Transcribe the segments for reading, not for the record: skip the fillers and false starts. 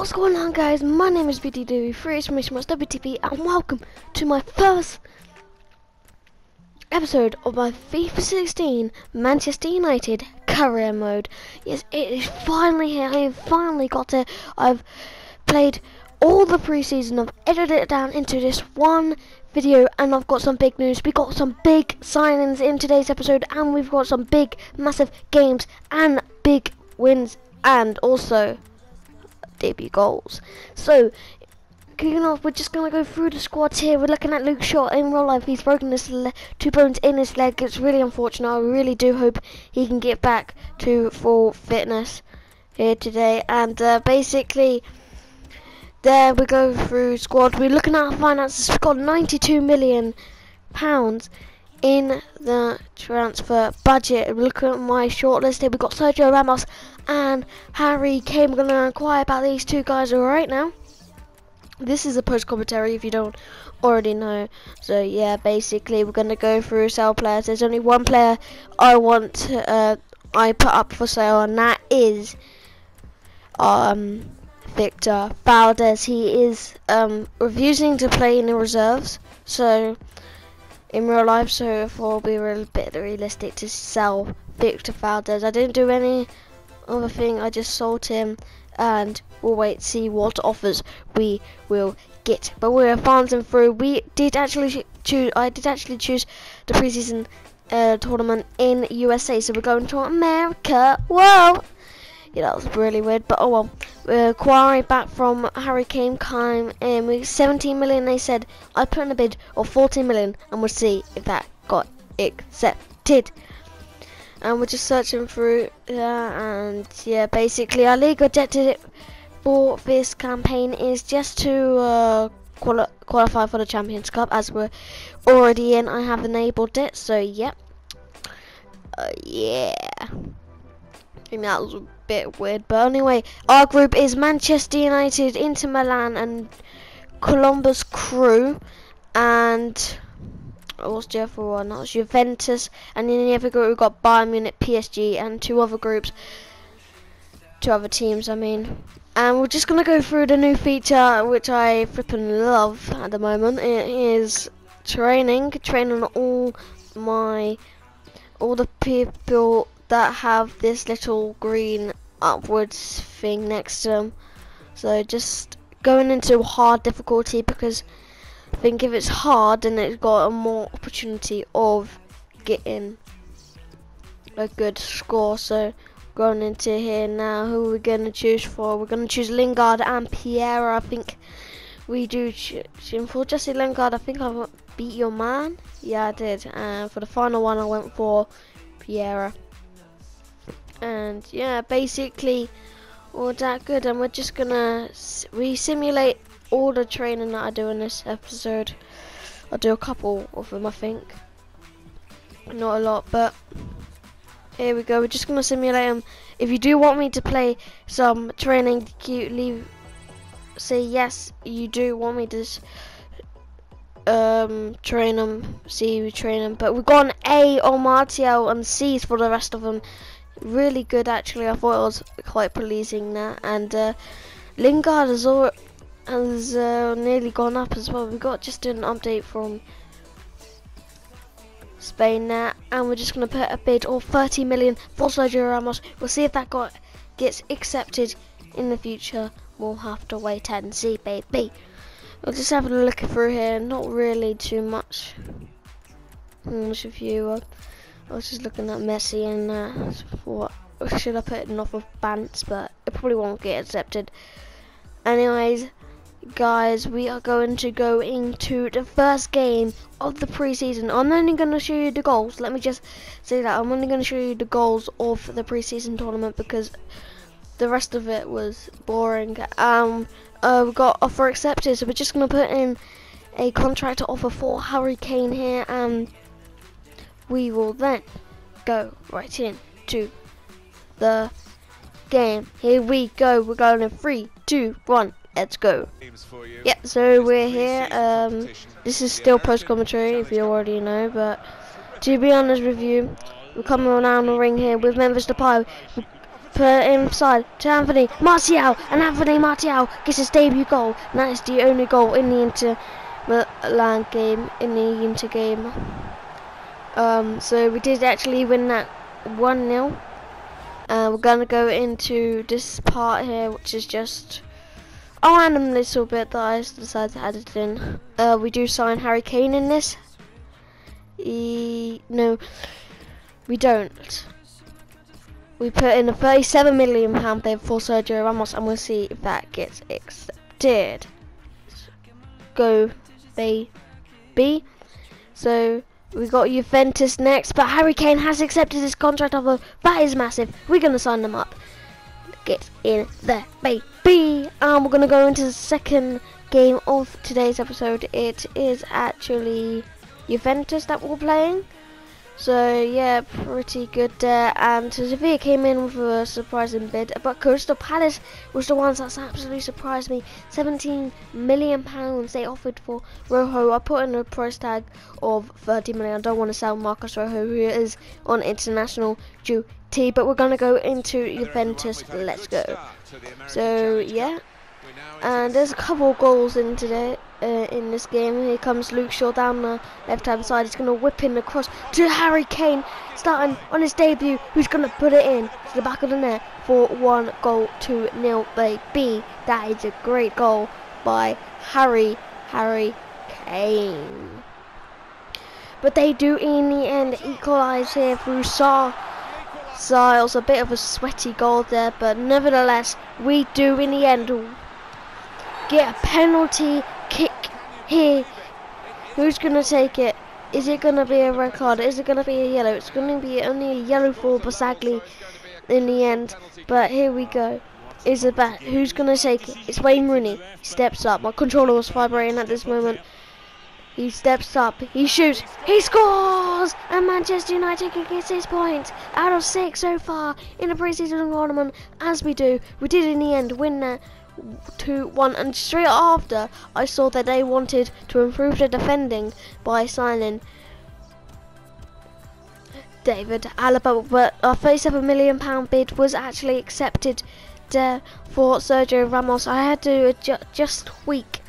What's going on, guys? My name is BTD, free exclamation marks WTP, and welcome to my first episode of my FIFA 16 Manchester United career mode. Yes, it is finally here. I have finally got it. I've played all the preseason. I've edited it down into this one video, and I've got some big news. We got some big signings in today's episode, and we've got some big, massive games and big wins, and also debut goals. So, kicking off, we're just going to go through the squads here. We're looking at Luke Shaw in real life. He's broken his 2 bones in his leg. It's really unfortunate. I really do hope he can get back to full fitness here today. And basically, there we go through squad. We're looking at our finances. We've got £92 million in the transfer budget. We're looking at my shortlist here. We've got Sergio Ramos and Harry Kane. We're going to inquire about these two guys right now. This is a post commentary if you don't already know. So yeah, basically we're going to go through sell players. There's only one player I want I put up for sale, and that is Victor Valdez. He is refusing to play in the reserves, so in real life, so it will be a bit realistic to sell Victor Valdez. I didn't do any other thing, I just sold him, and we'll wait to see what offers we will get. But we're advancing through. I did actually choose the preseason tournament in USA, so we're going to America. Whoa! Yeah, that was really weird, but oh well. We're acquiring back from Harry Kane in with 17 million. They said I put in a bid of 14 million, and we'll see if that got accepted. And we're just searching through, and yeah, basically our league objective for this campaign is just to qualify for the Champions Cup, as we're already in. I have enabled it, so yep. Yeah. I think that was a bit weird, but anyway, our group is Manchester United, Inter Milan, and Columbus Crew, and what's the other one? That was Juventus, and in the other group we've got Bayern Munich, PSG, and two other teams, I mean. And we're just gonna go through the new feature, which I flippin' love at the moment. It is training all the people that have this little green upwards thing next to them. So just going into hard difficulty, because I think if it's hard, then it's got a more opportunity of getting a good score. So going into here now, who are we going to choose for? We're going to choose Lingard and Pierre. I think we do for Jesse Lingard. I think I beat your man. Yeah, I did. And for the final one, I went for Pierre. And yeah, basically all that good. And we're just gonna simulate all the training that I do in this episode. I'll do a couple of them, I think, not a lot, but here we go. We're just gonna simulate them. If you do want me to play some training, say yes. You do want me to train them, see we train them. But we've got an A on Martial and C's for the rest of them. Really good, actually. I thought it was quite pleasing there. And Lingard has nearly gone up as well. We got just an update from Spain there, and we're just going to put a bid of 30 million for Sergio Ramos. We'll see if that gets accepted in the future. We'll have to wait and see, baby. We're just having a look through here, not really too much. Much of you. I was just looking at Messi and what should I put in off of Bants, but it probably won't get accepted. Anyways, guys, we are going to go into the first game of the preseason. I'm only going to show you the goals. Let me just say that I'm only going to show you the goals of the preseason tournament, because the rest of it was boring. We got offer accepted, so we're just going to put in a contract offer for Harry Kane here, and we will then go right into the game. Here we go. We're going in 3, 2, 1. Let's go. Yep, so we're here. This is still post commentary if you already know, but to be honest with you, we're coming around the ring here with Memphis Depay. put it inside to Anthony Martial, and Anthony Martial gets his debut goal, and that is the only goal in the Inter Milan game, in the Inter game. So we did actually win that 1-0. We're gonna go into this part here, which is just a random little bit that I decided to add it in. We do sign Harry Kane in this. No, we don't. We put in a £37 million bid for Sergio Ramos, and we'll see if that gets accepted. Go, baby. So we got Juventus next, but Harry Kane has accepted his contract offer. That is massive. We're gonna sign them up. Get in there, baby. We're gonna go into the second game of today's episode. It is actually Juventus that we're playing. So yeah, pretty good there. And Sevilla came in with a surprising bid, but Crystal Palace was the ones that absolutely surprised me. £17 million they offered for Rojo. I put in a price tag of 30 million. I don't want to sell Marcus Rojo, who is on international duty, but we're gonna go into Juventus. Let's go. So yeah, and there's a couple of goals in today. In this game, here comes Luke Shaw down the left-hand side. He's going to whip in the cross to Harry Kane, starting on his debut. Who's going to put it in to the back of the net for 1-0, baby. That is a great goal by Harry Kane. But they do in the end equalise here through Sarr. It was a bit of a sweaty goal there, but nevertheless, we do in the end get a penalty kick here. Who's gonna take it? Is it gonna be a red card? Is it gonna be a yellow? It's gonna be only a yellow for Basagli in the end. But here we go. Is it back? Who's gonna take it? It's Wayne Rooney. He steps up. My controller was vibrating at this moment. He steps up. He shoots. He scores! And Manchester United gets 6 points out of 6 so far in the pre-season tournament. As we do, we did in the end win that 2-1, and straight after I saw that they wanted to improve their defending by signing David Alaba, but a £37 million bid was actually accepted there for Sergio Ramos. I had to just tweak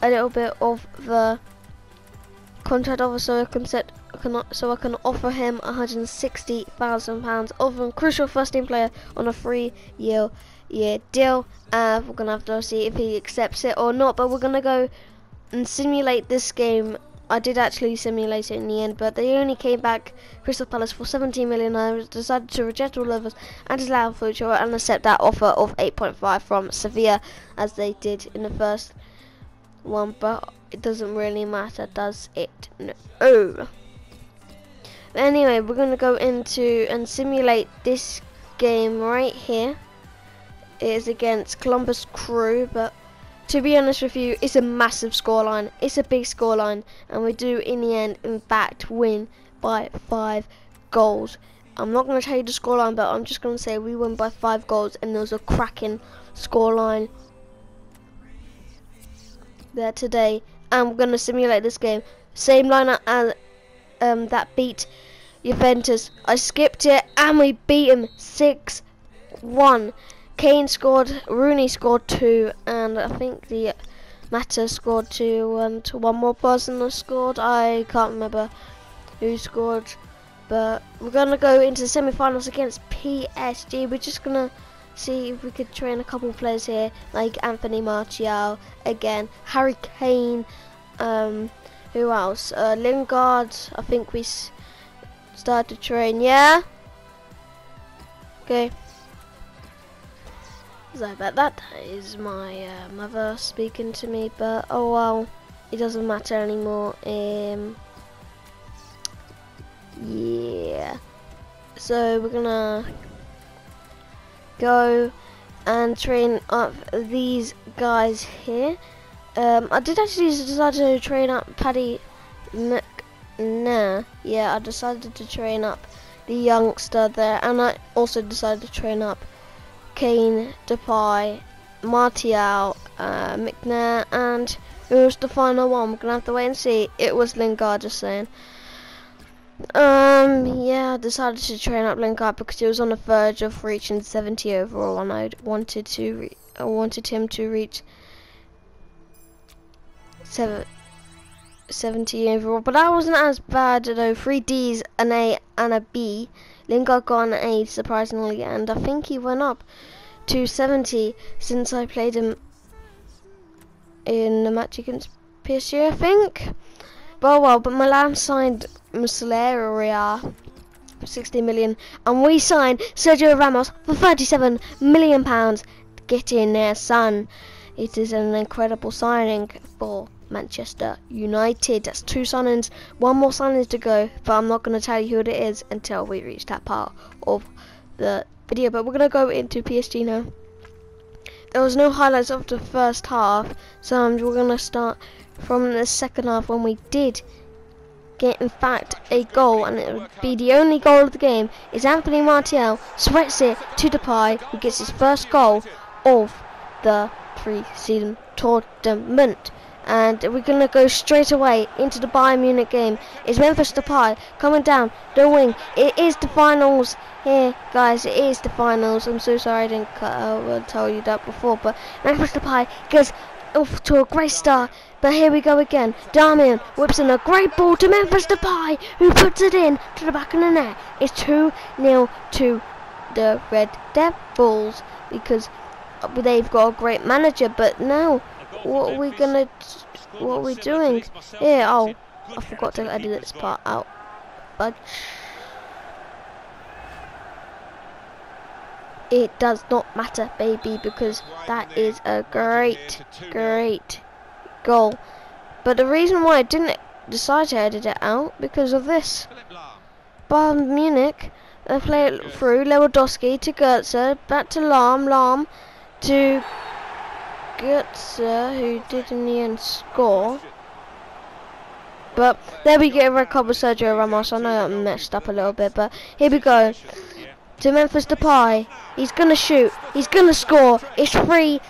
a little bit of the contract offer so I can offer him £160,000, offering crucial first team player on a 3-year deal. We're gonna have to see if he accepts it or not, but we're gonna go and simulate this game. I did actually simulate it in the end, but they only came back Crystal Palace for 17 million. I decided to reject all offers and allow future and accept that offer of 8.5 from Sevilla, as they did in the first one, but it doesn't really matter, does it? No. But anyway, we're gonna go into and simulate this game right here. It is against Columbus Crew, but to be honest with you, it's a massive scoreline. It's a big scoreline, and we do in the end, in fact, win by 5 goals. I'm not going to tell you the scoreline, but I'm just going to say we win by 5 goals, and there was a cracking scoreline there today. And we're going to simulate this game. Same lineup as that beat Juventus. I skipped it, and we beat him 6-1. Kane scored, Rooney scored 2, and I think the Mata scored 2, and one more person has scored. I can't remember who scored, but we're going to go into the semi-finals against PSG. We're just going to see if we could train a couple players here, like Anthony Martial, again, Harry Kane, who else? Lingard, I think we started to train, yeah? Okay. So that is my mother speaking to me, but oh well, it doesn't matter anymore. Yeah. So we're gonna go and train up these guys here. I did actually decide to train up Paddy McNair. Yeah, I decided to train up the youngster there, and I also decided to train up Kane, Depay, Martial, McNair, and who was the final one? We're gonna have to wait and see. It was Lingard, just saying. Yeah, I decided to train up Lingard because he was on the verge of reaching 70 overall, and I wanted him to reach 70 overall. But that wasn't as bad though. 3 Ds, an A, and a B. Lingard got an A surprisingly, and I think he went up to 70 since I played him in the match against PSG, I think. But Milan signed Muslera for 60 million, and we signed Sergio Ramos for 37 million pounds. Get in there, son. It is an incredible signing for Manchester United. That's 2 signings, 1 more signing to go, but I'm not going to tell you who it is until we reach that part of the video. But we're going to go into PSG now. There was no highlights of the first half, so we're going to start from the second half when we did get, in fact, a goal, and it would be the only goal of the game. Is Anthony Martial sweats it to Depay, who gets his first goal of the pre-season tournament. And we're going to go straight away into the Bayern Munich game. Is Memphis Depay coming down the wing? It is the finals here, guys. It is the finals. I'm so sorry I didn't tell you that before, but Memphis Depay gets off to a great start. But here we go again. Darmian whips in a great ball to Memphis Depay, who puts it in to the back of the net. It's 2-0 to the Red Devils because they've got a great manager. But now, what are we doing here? Oh, I forgot to edit this part out. But it does not matter, baby, because that is a great goal. But the reason why I didn't decide to edit it out, because of this. Bayern Munich, they play it through Lewandowski to Goetze, back to Lahm to Goetze, who did in the end score. But there we get a red card with Sergio Ramos. I know I messed up a little bit, but here we go. To Memphis Depay. He's going to shoot. He's going to score. It's 3-0,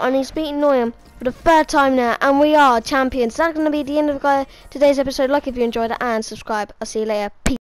and he's beaten Neuer for the 3rd time now, and we are champions. That's going to be the end of today's episode. Like if you enjoyed it, and subscribe. I'll see you later. Peace.